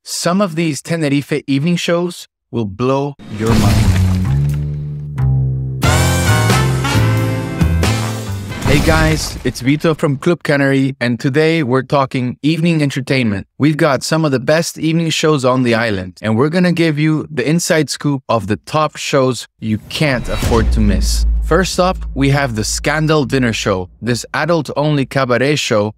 Some of these Tenerife evening shows will blow your mind. Hey guys, it's Vito from Club Canary, and today we're talking evening entertainment. We've got some of the best evening shows on the island, and we're gonna give you the inside scoop of the top shows you can't afford to miss. First up, we have the Scandal Dinner Show. This adult-only cabaret show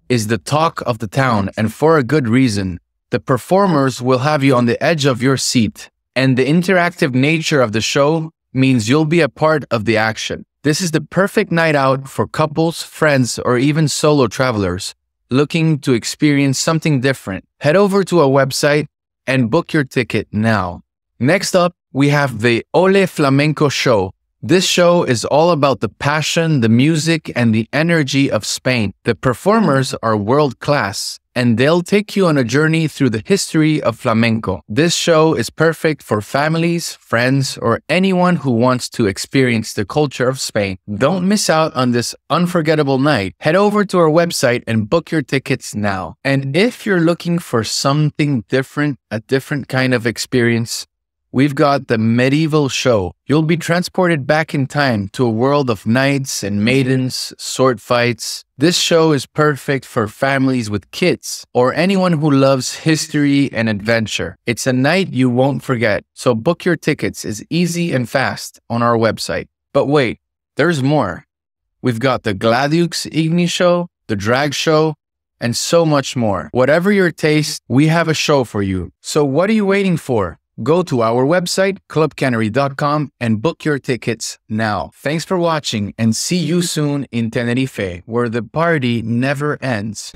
is the talk of the town, and for a good reason. The performers will have you on the edge of your seat, and the interactive nature of the show means you'll be a part of the action. This is the perfect night out for couples, friends, or even solo travelers looking to experience something different. Head over to our website and book your ticket now. Next up, we have the Ole Flamenco Show. This show is all about the passion, the music, and the energy of Spain. The performers are world-class, and they'll take you on a journey through the history of flamenco. This show is perfect for families, friends, or anyone who wants to experience the culture of Spain. Don't miss out on this unforgettable night. Head over to our website and book your tickets now. And if you're looking for something different, a different kind of experience, we've got the Medieval Show. You'll be transported back in time to a world of knights and maidens, sword fights. This show is perfect for families with kids or anyone who loves history and adventure. It's a night you won't forget, so book your tickets is easy and fast on our website. But wait, there's more. We've got the Gladieux Evening Show, the Drag Show, and so much more. Whatever your taste, we have a show for you. So what are you waiting for? Go to our website, clubcanary.com, and book your tickets now. Thanks for watching, and see you soon in Tenerife, where the party never ends.